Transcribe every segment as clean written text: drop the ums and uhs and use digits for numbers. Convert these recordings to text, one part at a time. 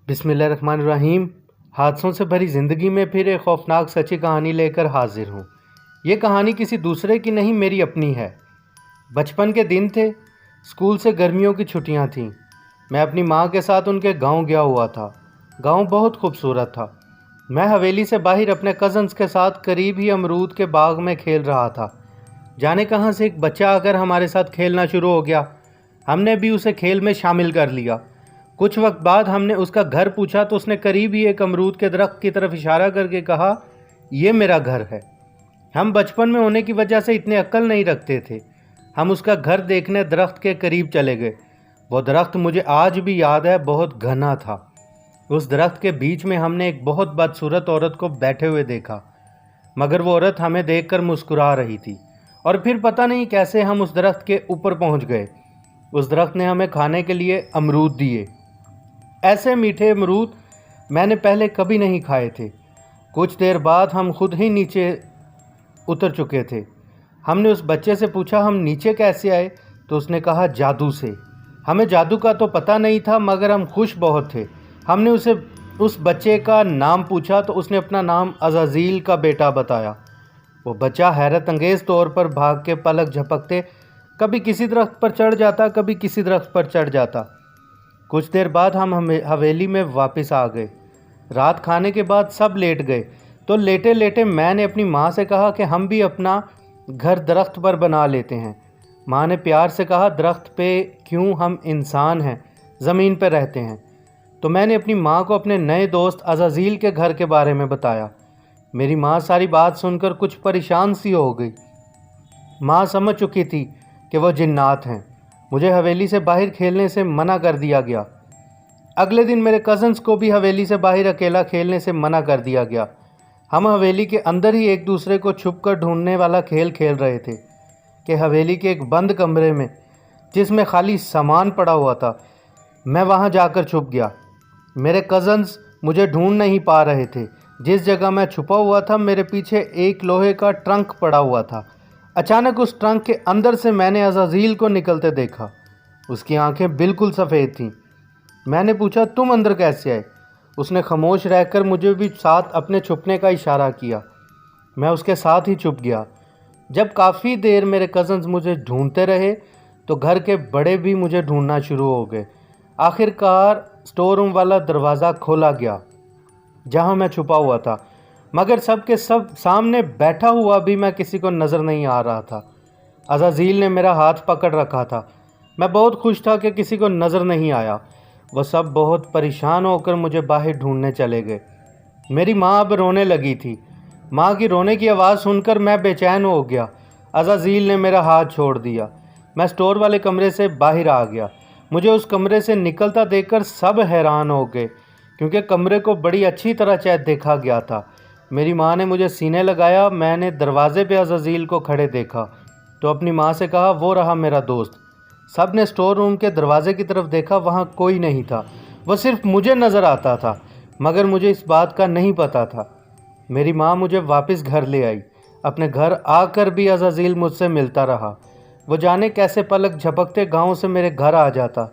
बिस्मिल्लाहिर्रहमानिर्रहीम। हादसों से भरी ज़िंदगी में फिर एक खौफनाक सच्ची कहानी लेकर हाजिर हूँ। ये कहानी किसी दूसरे की नहीं, मेरी अपनी है। बचपन के दिन थे, स्कूल से गर्मियों की छुट्टियाँ थीं। मैं अपनी माँ के साथ उनके गांव गया हुआ था। गांव बहुत खूबसूरत था। मैं हवेली से बाहर अपने कज़न्स के साथ करीब ही अमरूद के बाग में खेल रहा था। जाने कहाँ से एक बच्चा आकर हमारे साथ खेलना शुरू हो गया। हमने भी उसे खेल में शामिल कर लिया। कुछ वक्त बाद हमने उसका घर पूछा तो उसने करीब ही एक अमरूद के दरख्त की तरफ इशारा करके कहा, ये मेरा घर है। हम बचपन में होने की वजह से इतने अक्ल नहीं रखते थे। हम उसका घर देखने दरख्त के करीब चले गए। वो दरख्त मुझे आज भी याद है, बहुत घना था। उस दरख्त के बीच में हमने एक बहुत बदसूरत औरत को बैठे हुए देखा, मगर वो औरत हमें देखकर मुस्कुरा रही थी। और फिर पता नहीं कैसे हम उस दरख्त के ऊपर पहुंच गए। उस दरख्त ने हमें खाने के लिए अमरूद दिए। ऐसे मीठे अमरूद मैंने पहले कभी नहीं खाए थे। कुछ देर बाद हम खुद ही नीचे उतर चुके थे। हमने उस बच्चे से पूछा, हम नीचे कैसे आए? तो उसने कहा, जादू से। हमें जादू का तो पता नहीं था, मगर हम खुश बहुत थे। हमने उस बच्चे का नाम पूछा तो उसने अपना नाम अज़ाज़ील का बेटा बताया। वो बच्चा हैरत अंगेज़ तौर पर भाग के पलक झपकते कभी किसी दरख्त पर चढ़ जाता, कभी किसी दरख्त पर चढ़ जाता। कुछ देर बाद हम हवेली में वापस आ गए। रात खाने के बाद सब लेट गए तो लेटे लेटे मैंने अपनी माँ से कहा कि हम भी अपना घर दरख्त पर बना लेते हैं। माँ ने प्यार से कहा, दरख्त पे क्यों, हम इंसान हैं, ज़मीन पर रहते हैं। तो मैंने अपनी माँ को अपने नए दोस्त अज़ाज़ील के घर के बारे में बताया। मेरी माँ सारी बात सुनकर कुछ परेशान सी हो गई। माँ समझ चुकी थी कि वो जिन्नात हैं। मुझे हवेली से बाहर खेलने से मना कर दिया गया। अगले दिन मेरे कज़न्स को भी हवेली से बाहर अकेला खेलने से मना कर दिया गया। हम हवेली के अंदर ही एक दूसरे को छुपकर ढूंढने वाला खेल खेल रहे थे कि हवेली के एक बंद कमरे में, जिसमें खाली सामान पड़ा हुआ था, मैं वहां जाकर छुप गया। मेरे कज़न्स मुझे ढूंढ नहीं पा रहे थे। जिस जगह मैं छुपा हुआ था, मेरे पीछे एक लोहे का ट्रंक पड़ा हुआ था। अचानक उस ट्रंक के अंदर से मैंने अज़ाज़ील को निकलते देखा। उसकी आंखें बिल्कुल सफ़ेद थीं। मैंने पूछा, तुम अंदर कैसे आए? उसने खामोश रहकर मुझे भी साथ अपने छुपने का इशारा किया। मैं उसके साथ ही छुप गया। जब काफ़ी देर मेरे कज़न्स मुझे ढूंढते रहे तो घर के बड़े भी मुझे ढूंढना शुरू हो गए। आखिरकार स्टोर रूम वाला दरवाज़ा खोला गया जहां मैं छुपा हुआ था, मगर सब के सब सामने बैठा हुआ भी मैं किसी को नज़र नहीं आ रहा था। अज़ाज़ील ने मेरा हाथ पकड़ रखा था। मैं बहुत खुश था कि किसी को नज़र नहीं आया। वह सब बहुत परेशान होकर मुझे बाहर ढूंढने चले गए। मेरी माँ अब रोने लगी थी। माँ की रोने की आवाज़ सुनकर मैं बेचैन हो गया। अज़ाज़ील ने मेरा हाथ छोड़ दिया। मैं स्टोर वाले कमरे से बाहर आ गया। मुझे उस कमरे से निकलता देखकर सब हैरान हो गए, क्योंकि कमरे को बड़ी अच्छी तरह देखा गया था। मेरी माँ ने मुझे सीने लगाया। मैंने दरवाज़े पे अज़ाज़ील को खड़े देखा तो अपनी माँ से कहा, वो रहा मेरा दोस्त। सब ने स्टोर रूम के दरवाज़े की तरफ देखा, वहाँ कोई नहीं था। वह सिर्फ मुझे नज़र आता था, मगर मुझे इस बात का नहीं पता था। मेरी माँ मुझे वापस घर ले आई। अपने घर आकर भी अज़ाज़ील मुझसे मिलता रहा। वो जाने कैसे पलक झपकते गाँव से मेरे घर आ जाता।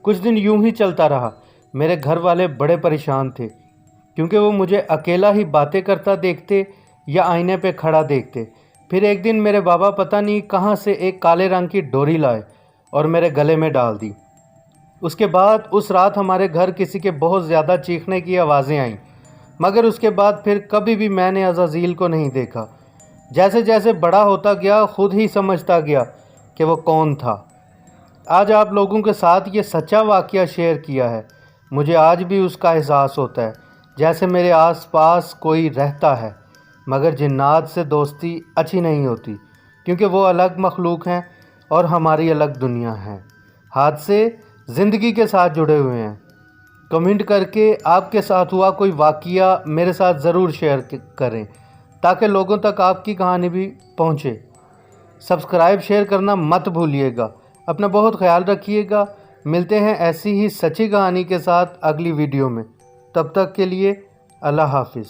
कुछ दिन यूं ही चलता रहा। मेरे घर वाले बड़े परेशान थे, क्योंकि वो मुझे अकेला ही बातें करता देखते या आईने पे खड़ा देखते। फिर एक दिन मेरे बाबा पता नहीं कहाँ से एक काले रंग की डोरी लाए और मेरे गले में डाल दी। उसके बाद उस रात हमारे घर किसी के बहुत ज़्यादा चीखने की आवाज़ें आईं, मगर उसके बाद फिर कभी भी मैंने अज़ाज़ील को नहीं देखा। जैसे जैसे बड़ा होता गया, खुद ही समझता गया कि वो कौन था। आज आप लोगों के साथ ये सच्चा वाक़या शेयर किया है। मुझे आज भी उसका एहसास होता है, जैसे मेरे आसपास कोई रहता है। मगर जिन्नात से दोस्ती अच्छी नहीं होती, क्योंकि वो अलग मखलूक हैं और हमारी अलग दुनिया है। हादसे ज़िंदगी के साथ जुड़े हुए हैं। कमेंट करके आपके साथ हुआ कोई वाक़या मेरे साथ ज़रूर शेयर करें, ताकि लोगों तक आपकी कहानी भी पहुँचे। सब्सक्राइब शेयर करना मत भूलिएगा। अपना बहुत ख्याल रखिएगा। मिलते हैं ऐसी ही सच्ची कहानी के साथ अगली वीडियो में। तब तक के लिए अल्लाह हाफिज़।